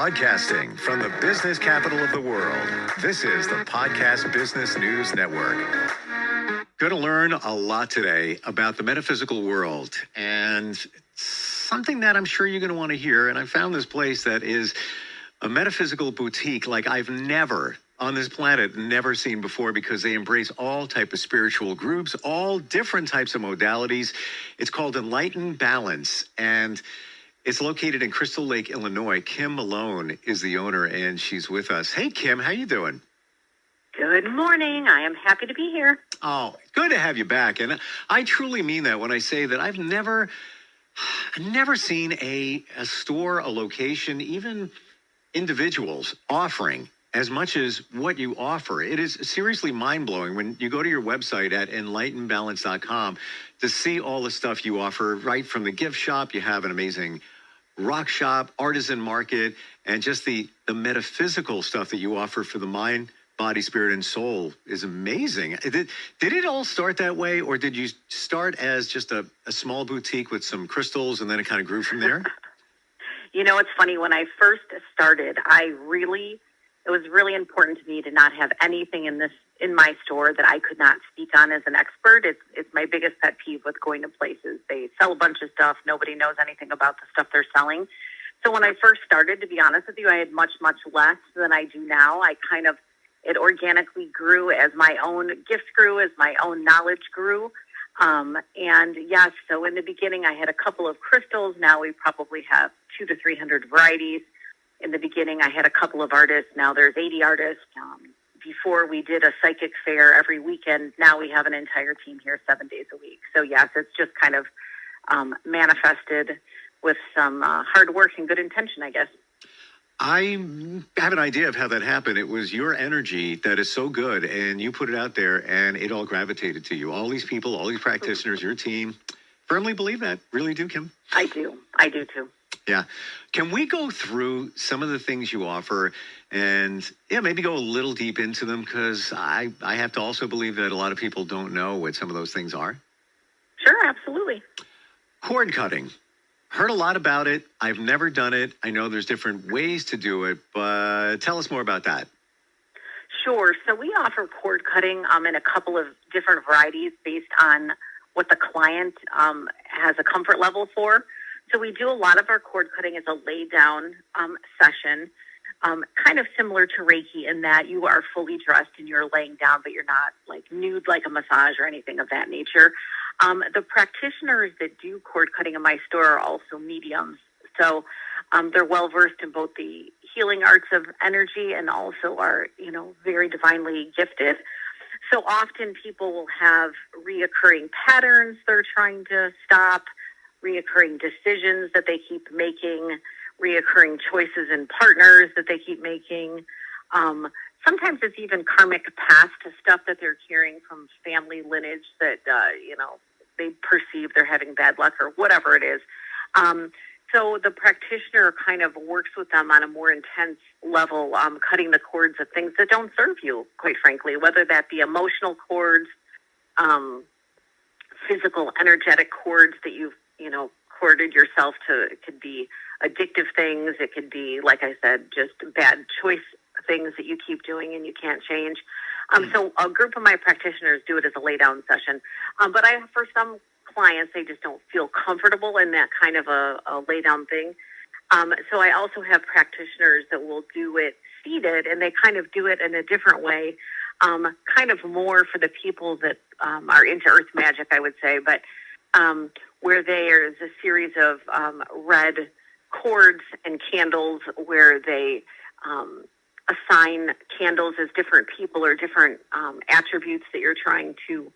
Broadcasting from the business capital of the world, this is the Podcast Business News Network. Going to learn a lot today about the metaphysical world and something that I'm sure you're going to want to hear. And I found this place that is a metaphysical boutique like I've never on this planet never seen before, because they embrace all type of spiritual groups, all different types of modalities. It's called Enlightened Balance, and it's located in Crystal Lake, Illinois. Kim Malone is the owner, and she's with us. Hey, Kim, how you doing? Good morning. I am happy to be here. Oh, good to have you back. And I truly mean that when I say that I've never seen a store, a location, even individuals offering as much as what you offer. It is seriously mind-blowing when you go to your website at enlightenedbalance.com to see all the stuff you offer, right from the gift shop. You have an amazing rock shop, artisan market, and just the metaphysical stuff that you offer for the mind, body, spirit, and soul is amazing. Did it all start that way, or did you start as just a small boutique with some crystals and then it kind of grew from there? You know, it's funny. When I first started, it was really important to me to not have anything in my store that I could not speak on as an expert. It's my biggest pet peeve with going to places. They sell a bunch of stuff. Nobody knows anything about the stuff they're selling. So when I first started, to be honest with you, I had much, much less than I do now. It organically grew as my own gifts grew, as my own knowledge grew. And yes, so in the beginning, I had a couple of crystals. Now we probably have 200 to 300 varieties. In the beginning, I had a couple of artists. Now there's 80 artists. Before we did a psychic fair every weekend. Now we have an entire team here 7 days a week. So yes, it's just kind of manifested with some hard work and good intention, I guess. I have an idea of how that happened. It was your energy that is so good, and you put it out there, and it all gravitated to you. All these people, all these practitioners, your team, firmly believe that. Really do, Kim? I do too. Yeah. Can we go through some of the things you offer and maybe go a little deep into them? Because I have to also believe that a lot of people don't know what some of those things are. Sure, absolutely. Cord cutting. Heard a lot about it. I've never done it. I know there's different ways to do it, but tell us more about that. Sure. So we offer cord cutting in a couple of different varieties based on what the client has a comfort level for. So we do a lot of our cord cutting as a lay down session, kind of similar to Reiki in that you are fully dressed and you're laying down, but you're not like nude like a massage or anything of that nature. The practitioners that do cord cutting in my store are also mediums. So they're well versed in both the healing arts of energy and also are, very divinely gifted. So often people will have reoccurring patterns they're trying to stop, reoccurring decisions that they keep making, reoccurring choices in partners that they keep making. Sometimes it's even karmic past stuff that they're carrying from family lineage that, they perceive they're having bad luck or whatever it is. So the practitioner kind of works with them on a more intense level, cutting the cords of things that don't serve you, quite frankly, whether that be emotional cords, physical, energetic cords that you've corded yourself to. It could be addictive things. It could be, like I said, just bad choice things that you keep doing and you can't change. So a group of my practitioners do it as a lay down session. But for some clients, they just don't feel comfortable in that kind of a lay down thing. So I also have practitioners that will do it seated, and they kind of do it in a different way, kind of more for the people that are into earth magic, I would say, but where there's a series of red cords and candles where they assign candles as different people or different attributes that you're trying to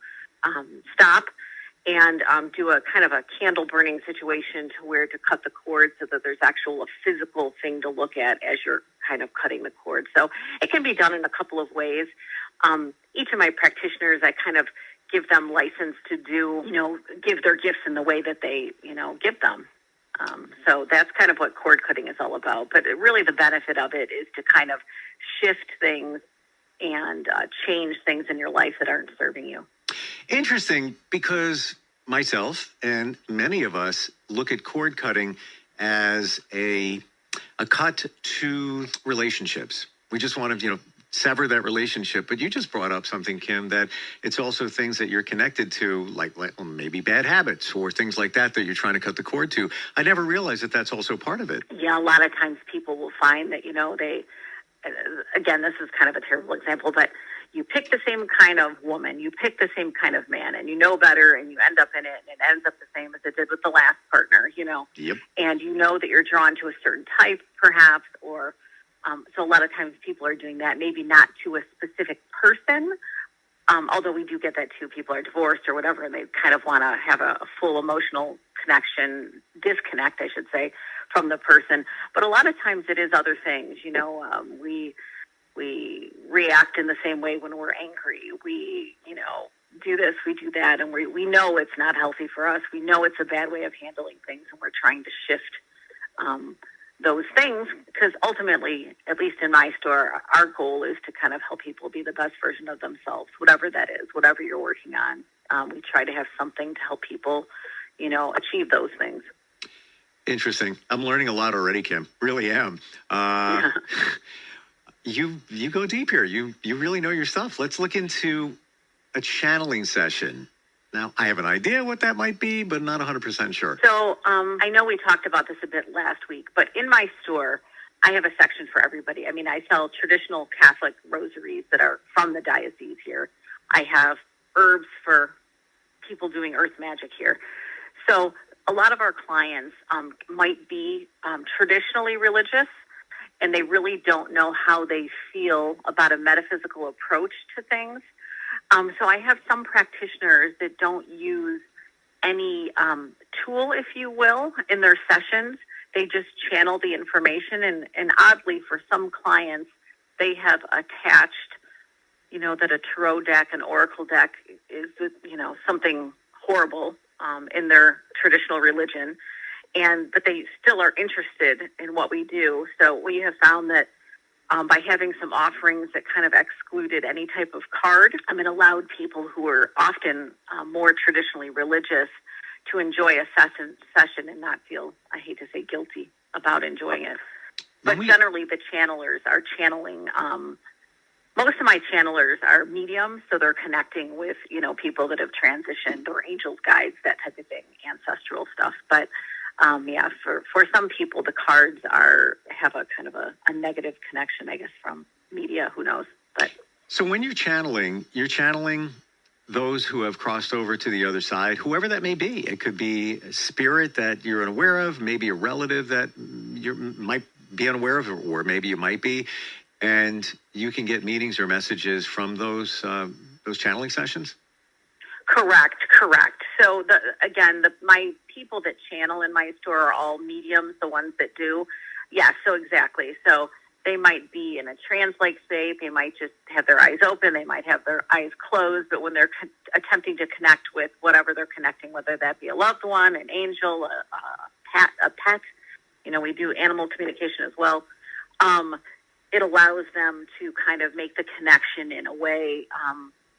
stop, and do a kind of a candle burning situation to where to cut the cord so that there's actual a physical thing to look at as you're kind of cutting the cord. So it can be done in a couple of ways. Each of my practitioners, I kind of give them license to do, give their gifts in the way that they, give them. So that's kind of what cord cutting is all about. But really the benefit of it is to kind of shift things and change things in your life that aren't serving you. Interesting, because myself and many of us look at cord cutting as a a cut to relationships. We just want to, sever that relationship. But you just brought up something, Kim, that it's also things that you're connected to, like maybe bad habits or things like that you're trying to cut the cord to. I never realized that that's also part of it. Yeah, a lot of times people will find that, they, again, this is kind of a terrible example, but you pick the same kind of woman, you pick the same kind of man, and you know better, and you end up in it, and it ends up the same as it did with the last partner, Yep. And you know that you're drawn to a certain type, perhaps, or so a lot of times people are doing that, maybe not to a specific person, although we do get that too. People are divorced or whatever, and they kind of want to have a full emotional disconnect, I should say, from the person. But a lot of times it is other things, we react in the same way when we're angry. We, do this, we do that, and we know it's not healthy for us. We know it's a bad way of handling things, and we're trying to shift those things, because ultimately, at least in my store, our goal is to kind of help people be the best version of themselves, whatever that is, whatever you're working on. We try to have something to help people, achieve those things. Interesting. I'm learning a lot already, Kim. Really am. Yeah. You go deep here. You really know your stuff. Let's look into a channeling session. Now, I have an idea what that might be, but not 100% sure. So I know we talked about this a bit last week, but in my store, I have a section for everybody. I mean, I sell traditional Catholic rosaries that are from the diocese here. I have herbs for people doing earth magic here. So a lot of our clients might be traditionally religious, and they really don't know how they feel about a metaphysical approach to things. So I have some practitioners that don't use any tool, if you will, in their sessions. They just channel the information. And oddly, for some clients, they have attached, that a tarot deck, an oracle deck is, something horrible in their traditional religion. But they still are interested in what we do. So we have found that by having some offerings that kind of excluded any type of card, it allowed people who were often more traditionally religious to enjoy a session and not feel, I hate to say, guilty about enjoying it. But generally, the channelers are channeling. Most of my channelers are mediums, so they're connecting with, people that have transitioned or angels, guides, that type of thing, ancestral stuff. But for some people, the cards have a kind of a negative connection, I guess, from media. Who knows? But so when you're channeling those who have crossed over to the other side, whoever that may be. It could be a spirit that you're unaware of, maybe a relative that you might be unaware of, or maybe you might be, and you can get meetings or messages from those channeling sessions. Correct. So my people that channel in my store are all mediums, the ones that do. Yeah, so exactly. So they might be in a trance-like state. They might just have their eyes open. They might have their eyes closed. But when they're attempting to connect with whatever they're connecting, whether that be a loved one, an angel, a pet, we do animal communication as well. It allows them to kind of make the connection in a way,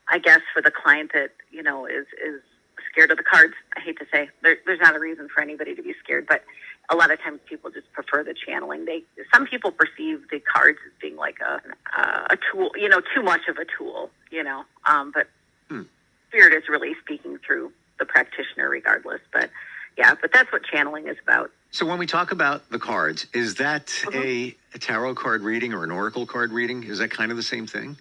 I guess, for the client that, is scared of the cards. I hate to say there's not a reason for anybody to be scared, but a lot of times people just prefer the channeling. Some people perceive the cards as being like a tool, too much of a tool, but spirit is really speaking through the practitioner regardless. But that's what channeling is about. So when we talk about the cards, is that a tarot card reading or an oracle card reading? Is that kind of the same thing?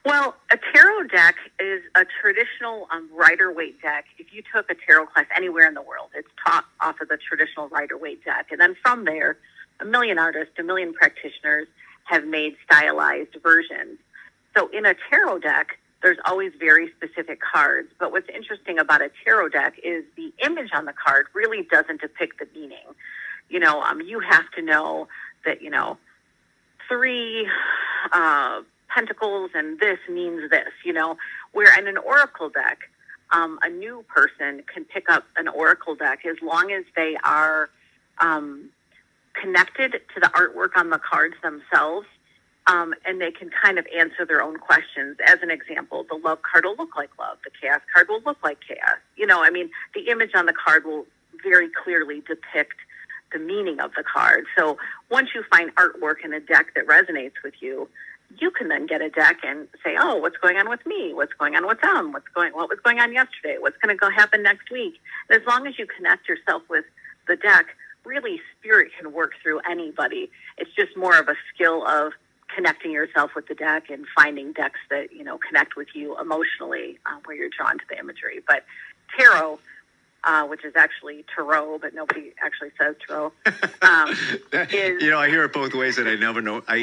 Well, a tarot deck is a traditional Rider-Waite deck. If you took a tarot class anywhere in the world, it's taught off of the traditional Rider-Waite deck. And then from there, a million artists, a million practitioners have made stylized versions. So in a tarot deck, there's always very specific cards. But what's interesting about a tarot deck is the image on the card really doesn't depict the meaning. You have to know that, 3... pentacles and this means this, where in an oracle deck, a new person can pick up an oracle deck as long as they are connected to the artwork on the cards themselves, and they can kind of answer their own questions. As an example, the love card will look like love. The chaos card will look like chaos. The image on the card will very clearly depict the meaning of the card. So once you find artwork in a deck that resonates with you, you can then get a deck and say, oh, what's going on with me? What's going on with them? What was going on yesterday? What's going to happen next week? And as long as you connect yourself with the deck, really spirit can work through anybody. It's just more of a skill of connecting yourself with the deck and finding decks that, connect with you emotionally, where you're drawn to the imagery. But tarot, which is actually tarot, but nobody actually says tarot, is... I hear it both ways, and I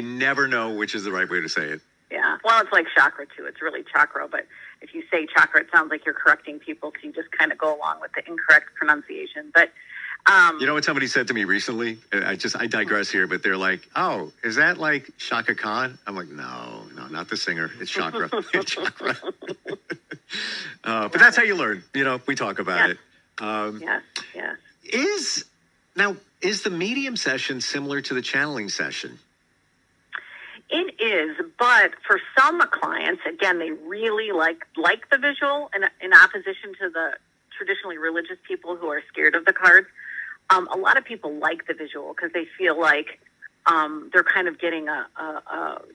never know which is the right way to say it. Yeah, well, it's like chakra, too. It's really chakra, but if you say chakra, it sounds like you're correcting people, so you just kind of go along with the incorrect pronunciation. But you know what somebody said to me recently? I digress here, but they're like, "Oh, is that like Shaka Khan?" I'm like, "No, not the singer. It's chakra. It's chakra." But that's how you learn. We talk about it. Yes. Is the medium session similar to the channeling session? It is, but for some clients, again, they really like the visual, in opposition to the traditionally religious people who are scared of the cards. A lot of people like the visual because they feel like they're kind of getting a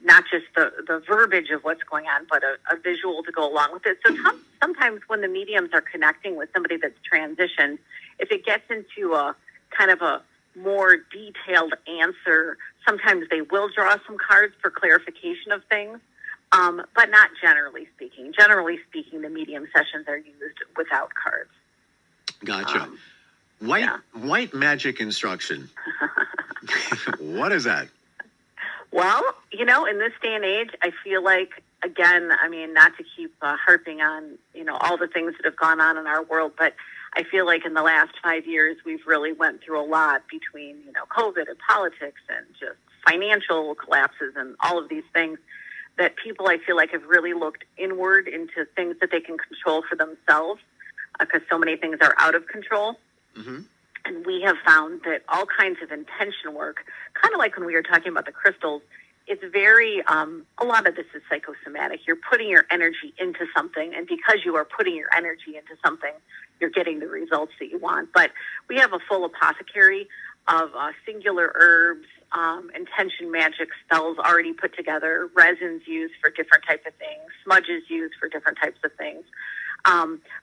not just the verbiage of what's going on, but a visual to go along with it. So sometimes when the mediums are connecting with somebody that's transitioned, if it gets into a kind of a more detailed answer, sometimes they will draw some cards for clarification of things, but not generally speaking. Generally speaking, the medium sessions are used without cards. Gotcha. White magic instruction. What is that? Well, in this day and age, I feel like, again, not to keep harping on, all the things that have gone on in our world, but I feel like in the last 5 years, we've really went through a lot between, COVID and politics and just financial collapses and all of these things that people, I feel like, have really looked inward into things that they can control for themselves, because so many things are out of control. Mm-hmm. And we have found that all kinds of intention work, kind of like when we were talking about the crystals, it's very, a lot of this is psychosomatic. You're putting your energy into something, and because you are putting your energy into something, you're getting the results that you want. But we have a full apothecary of singular herbs, intention magic spells already put together, resins used for different types of things, smudges used for different types of things.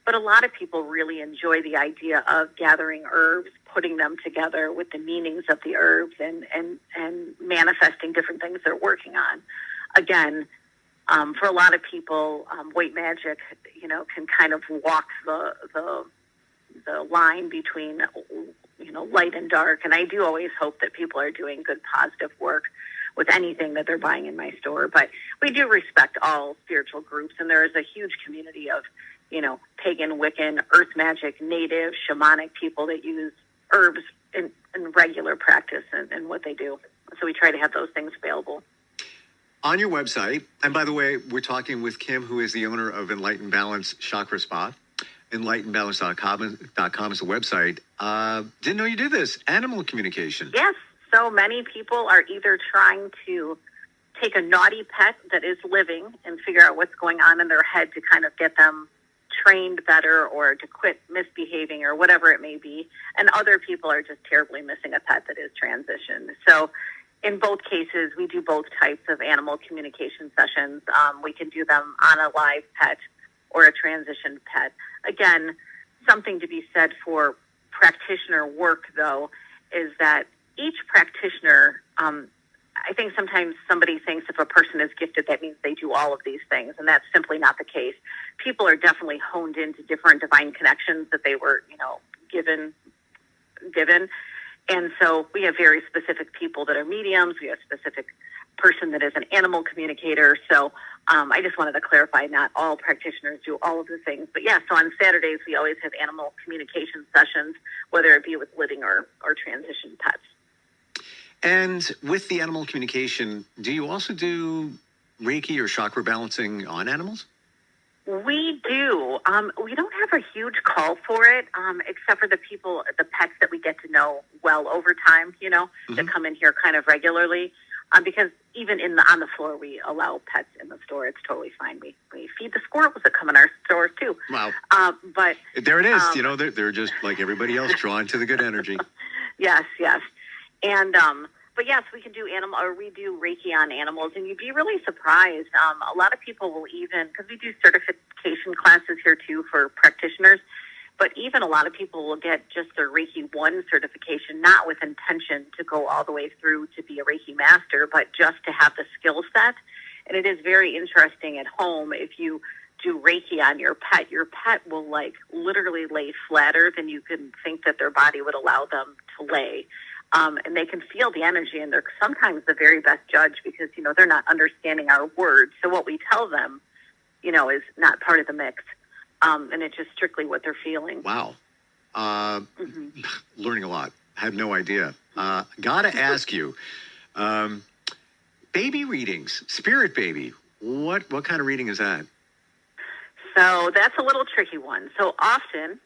But a lot of people really enjoy the idea of gathering herbs, putting them together with the meanings of the herbs, and manifesting different things they're working on. Again, for a lot of people, white magic, can kind of walk the line between, light and dark. And I do always hope that people are doing good, positive work with anything that they're buying in my store. But we do respect all spiritual groups, and there is a huge community of, pagan, Wiccan, earth magic, native, shamanic people that use herbs in regular practice and what they do. So we try to have those things available. On your website, and by the way, we're talking with Kim, who is the owner of Enlightened Balance Chakra Spa. EnlightenedBalance.com is the website. Didn't know you did this. Animal communication. Yes. So many people are either trying to take a naughty pet that is living and figure out what's going on in their head to kind of get them trained better or to quit misbehaving or whatever it may be. And other people are just terribly missing a pet that is transitioned. So in both cases, we do both types of animal communication sessions. We can do them on a live pet or a transitioned pet. Again, something to be said for practitioner work, though, is that each practitioner, I think sometimes somebody thinks if a person is gifted, that means they do all of these things, and that's simply not the case. People are definitely honed into different divine connections that they were, given. And so we have very specific people that are mediums. We have a specific person that is an animal communicator. So I just wanted to clarify, not all practitioners do all of the things. But yeah, so on Saturdays, we always have animal communication sessions, whether it be with living or transition pets. And with the animal communication, do you also do Reiki or chakra balancing on animals? We do. We don't have a huge call for it, except for the pets that we get to know well over time, that come in here kind of regularly. Because even on the floor, we allow pets in the store. It's totally fine. We feed the squirrels that come in our stores too. Wow. But there it is. They're just like everybody else, drawn to the good energy. Yes. And but yes, we can do we do Reiki on animals, and you'd be really surprised. A lot of people will even, because we do certification classes here too for practitioners, but even a lot of people will get just their Reiki 1 certification, not with intention to go all the way through to be a Reiki master, but just to have the skill set. And it is very interesting at home if you do Reiki on your pet will like literally lay flatter than you can think that their body would allow them to lay. And they can feel the energy, and they're sometimes the very best judge because, they're not understanding our words. So what we tell them, is not part of the mix. And it's just strictly what they're feeling. Wow. Learning a lot. I had no idea. Gotta ask you, baby readings, spirit baby. What kind of reading is that? So that's a little tricky one. So often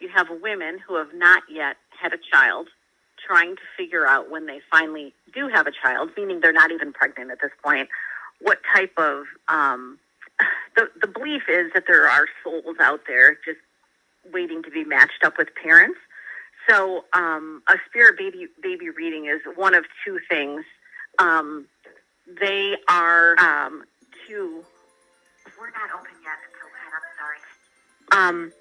you have women who have not yet had a child trying to figure out when they finally do have a child, meaning they're not even pregnant at this point, what type of, the belief is that there are souls out there just waiting to be matched up with parents. So a spirit baby reading is one of two things. They are two. We're not open yet until 10. I'm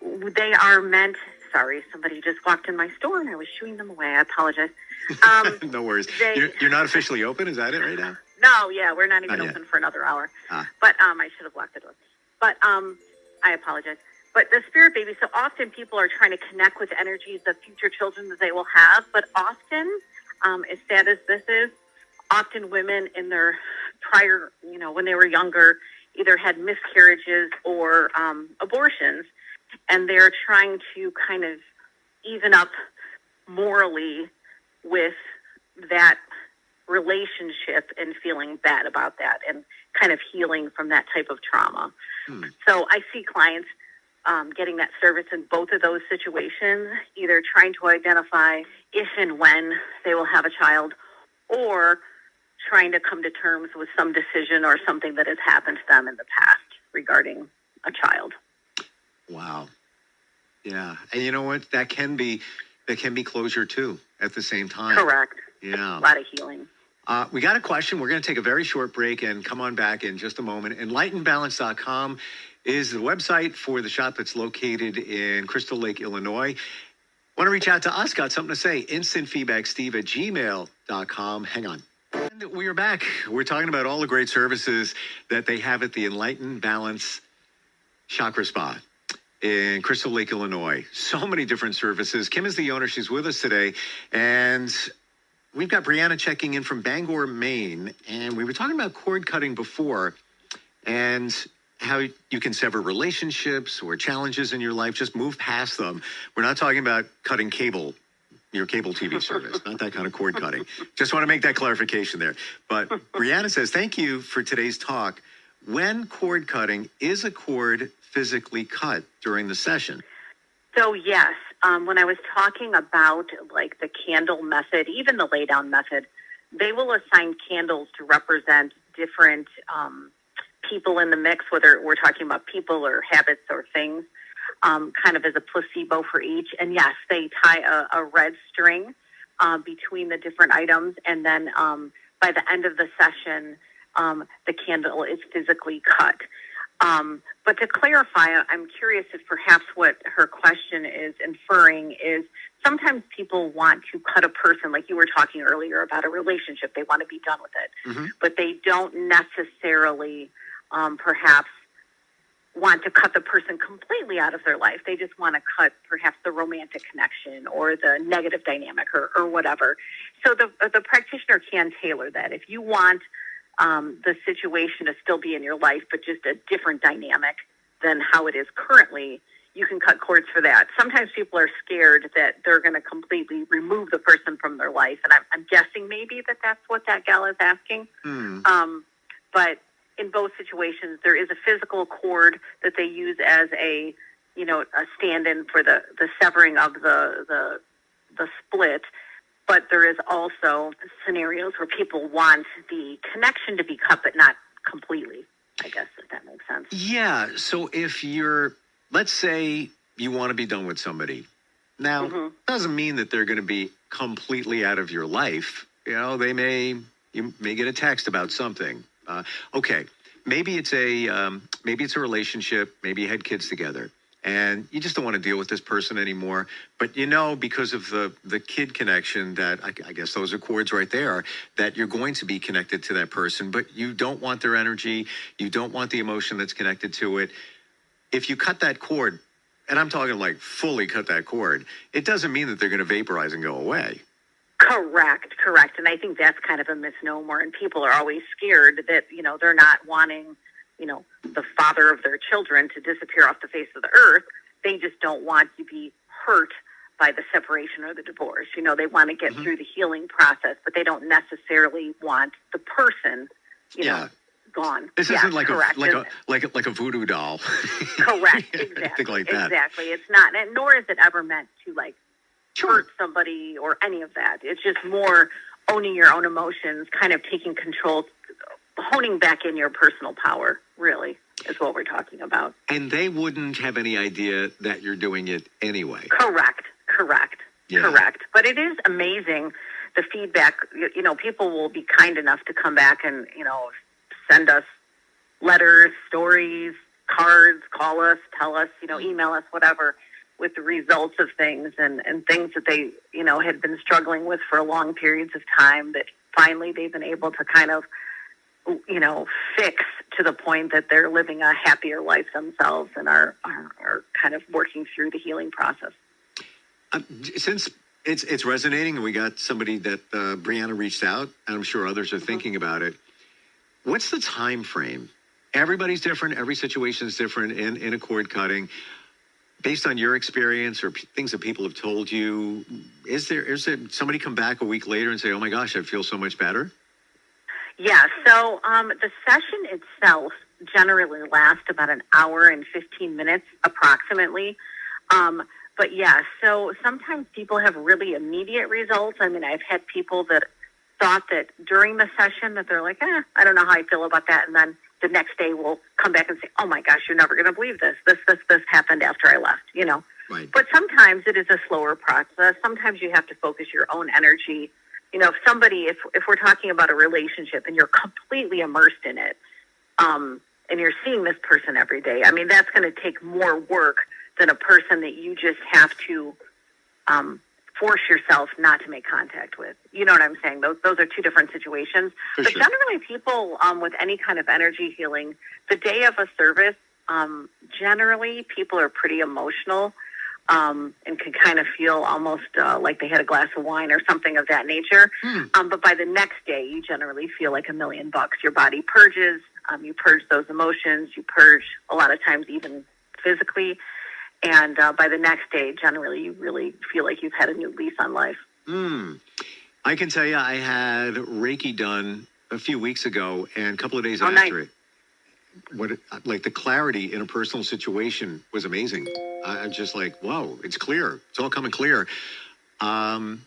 sorry. They are meant. Sorry, somebody just walked in my store and I was shooing them away. I apologize. No worries. You're not officially open? Is that it right now? No, yeah, we're not even open for another hour. But I should have locked the door. But I apologize. But the spirit baby, so often people are trying to connect with energies of future children that they will have. But often, as sad as this is, often women in their prior, when they were younger, either had miscarriages or abortions. And they're trying to kind of even up morally with that relationship and feeling bad about that and kind of healing from that type of trauma. So I see clients getting that service in both of those situations, either trying to identify if and when they will have a child or trying to come to terms with some decision or something that has happened to them in the past regarding a child. Wow. Yeah. And you know what? That can be closure too at the same time. Correct. Yeah. A lot of healing. We got a question. We're going to take a very short break and come on back in just a moment. EnlightenedBalance.com is the website for the shop that's located in Crystal Lake, Illinois. Want to reach out to us? Got something to say? Instant feedback, steve@gmail.com. Hang on. And we are back. We're talking about all the great services that they have at the Enlightened Balance Chakra Spa in Crystal Lake, Illinois. So many different services. Kim is the owner. She's with us today. And we've got Brianna checking in from Bangor, Maine. And we were talking about cord cutting before and how you can sever relationships or challenges in your life. Just move past them. We're not talking about cutting your cable TV service, not that kind of cord cutting. Just want to make that clarification there. But Brianna says, thank you for today's talk. When cord cutting, is a cord physically cut during the session? So yes, when I was talking about like the candle method, even the lay down method, they will assign candles to represent different people in the mix, whether we're talking about people or habits or things, kind of as a placebo for each. And yes, they tie a red string between the different items. And then by the end of the session, the candle is physically cut. But to clarify, I'm curious if perhaps what her question is inferring is sometimes people want to cut a person, like you were talking earlier about a relationship. They want to be done with it, but they don't necessarily perhaps want to cut the person completely out of their life. They just want to cut perhaps the romantic connection or the negative dynamic or whatever. So the practitioner can tailor that. If you want the situation to still be in your life, but just a different dynamic than how it is currently, you can cut cords for that. Sometimes people are scared that they're going to completely remove the person from their life. And I'm guessing maybe that's what that gal is asking. But in both situations, there is a physical cord that they use as a stand-in for the severing of the split. But there is also scenarios where people want the connection to be cut, but not completely, I guess, if that makes sense. Yeah. So if let's say you want to be done with somebody. Now, doesn't mean that they're going to be completely out of your life. You may get a text about something. Okay. Maybe it's a relationship. Maybe you had kids together and you just don't want to deal with this person anymore. But because of the kid connection, that I guess those are chords right there, that you're going to be connected to that person, but you don't want their energy. You don't want the emotion that's connected to it. If you cut that cord, and I'm talking like fully cut that cord, it doesn't mean that they're going to vaporize and go away. Correct. And I think that's kind of a misnomer. And people are always scared that, they're not wanting, the father of their children to disappear off the face of the earth. They just don't want to be hurt by the separation or the divorce. They want to get through the healing process, but they don't necessarily want the person, gone. This isn't like a voodoo doll. Correct. Exactly. Anything like that. Exactly. It's not, and nor is it ever meant to hurt somebody or any of that. It's just more owning your own emotions, kind of taking control, honing back in your personal power, really, is what we're talking about. And they wouldn't have any idea that you're doing it anyway. Correct. Yeah. Correct. But it is amazing, the feedback. People will be kind enough to come back and, send us letters, stories, cards, call us, tell us, email us, whatever, with the results of things and things that they, had been struggling with for long periods of time, that finally they've been able to kind of, fix to the point that they're living a happier life themselves and are kind of working through the healing process. Since it's resonating, and we got somebody that Brianna reached out, and I'm sure others are thinking about it. What's the time frame? Everybody's different. Every situation is different in a cord cutting. Based on your experience or things that people have told you, is there somebody come back a week later and say, "Oh my gosh, I feel so much better"? Yeah. So the session itself generally lasts about an hour and 15 minutes, approximately. But yeah, so sometimes people have really immediate results. I mean, I've had people that thought that during the session that they're like, I don't know how I feel about that. And then the next day we'll come back and say, oh my gosh, you're never going to believe this. This happened after I left, Right. But sometimes it is a slower process. Sometimes you have to focus your own energy. If we're talking about a relationship and you're completely immersed in it, and you're seeing this person every day, I mean, that's going to take more work than a person that you just have to, force yourself not to make contact with. You know what I'm saying? Those are two different situations. For but sure. Generally people, with any kind of energy healing, the day of a service, generally people are pretty emotional, and can kind of feel almost like they had a glass of wine or something of that nature. But by the next day, you generally feel like $1,000,000. Your body purges. You purge those emotions. You purge a lot of times even physically. And by the next day, generally, you really feel like you've had a new lease on life. I can tell you, I had Reiki done a few weeks ago, and a couple of days after it, the clarity in a personal situation was amazing. I'm just like, whoa, it's clear. It's all coming clear. And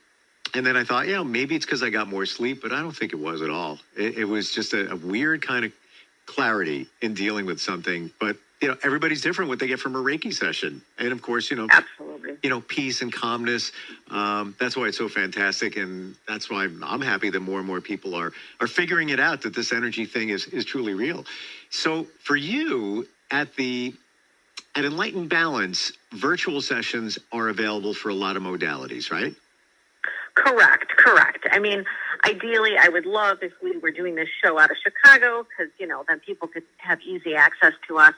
then I thought, maybe it's because I got more sleep, but I don't think it was at all. It was just a weird kind of clarity in dealing with something, but everybody's different what they get from a Reiki session. And of course, Absolutely. Peace and calmness. That's why it's so fantastic. And that's why I'm happy that more and more people are figuring it out, that this energy thing is truly real. So for you at Enlightened Balance, virtual sessions are available for a lot of modalities, right? Correct. I mean, ideally, I would love if we were doing this show out of Chicago, because, then people could have easy access to us.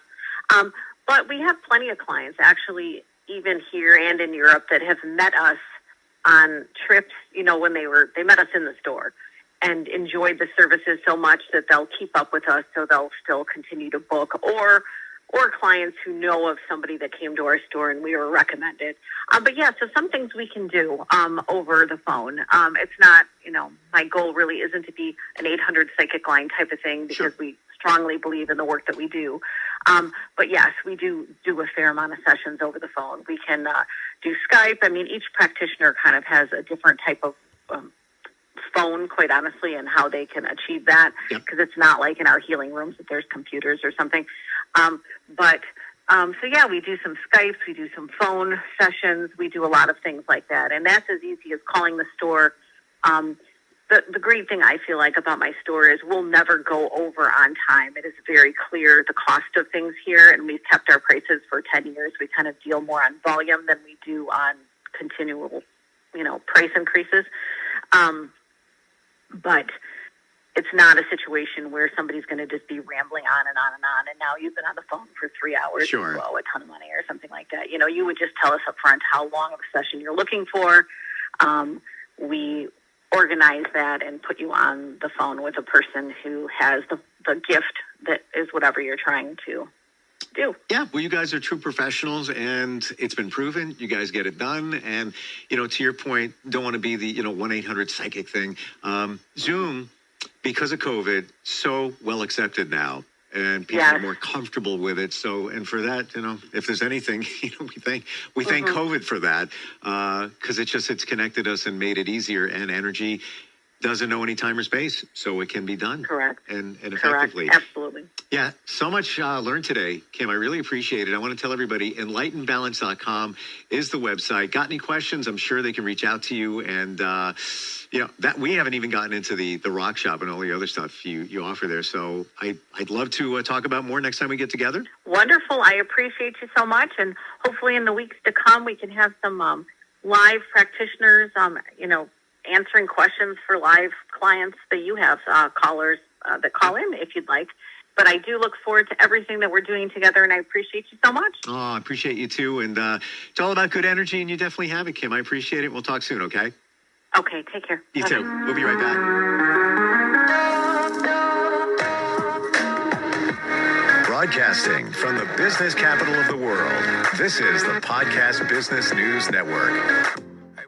But we have plenty of clients, actually, even here and in Europe, that have met us on trips, when they met us in the store and enjoyed the services so much that they'll keep up with us, so they'll still continue to book, or clients who know of somebody that came to our store and we were recommended. But yeah, so some things we can do over the phone. It's not, my goal really isn't to be an 800 psychic line type of thing, because we strongly believe in the work that we do. But yes, we do a fair amount of sessions over the phone. We can do Skype. I mean, each practitioner kind of has a different type of phone, quite honestly, and how they can achieve that, because it's not like in our healing rooms that there's computers or something. So yeah, we do some Skypes, we do some phone sessions, we do a lot of things like that, and that's as easy as calling the store. The great thing I feel like about my store is we'll never go over on time. It is very clear the cost of things here, and we've kept our prices for 10 years. We kind of deal more on volume than we do on continual, price increases. But it's not a situation where somebody's going to just be rambling on and on and on. And now you've been on the phone for 3 hours Sure. and you owe a ton of money or something like that. You would just tell us up front how long of a session you're looking for. We organize that and put you on the phone with a person who has the gift that is whatever you're trying to do. Yeah, well, you guys are true professionals, and it's been proven. You guys get it done. And, to your point, don't want to be the, 1-800-psychic thing. Zoom, because of COVID, so well accepted now. And people are more comfortable with it. So, and for that, if there's anything, we thank COVID for that, because it's connected us and made it easier. And energy doesn't know any time or space, so it can be done. Correct. And effectively. Correct. Absolutely. Yeah, so much learned today, Kim. I really appreciate it. I want to tell everybody, enlightenedbalance.com is the website. Got any questions? I'm sure they can reach out to you. And, that we haven't even gotten into the rock shop and all the other stuff you offer there. So I'd love to talk about more next time we get together. Wonderful. I appreciate you so much. And hopefully in the weeks to come, we can have some live practitioners, answering questions for live clients that you have, callers that call in if you'd like. But I do look forward to everything that we're doing together, and I appreciate you so much. Oh, I appreciate you too. And it's all about good energy, and you definitely have it, Kim. I appreciate it. We'll talk soon, okay? Okay, take care. You too. We'll be right back. Broadcasting from the business capital of the world, this is the Podcast Business News Network.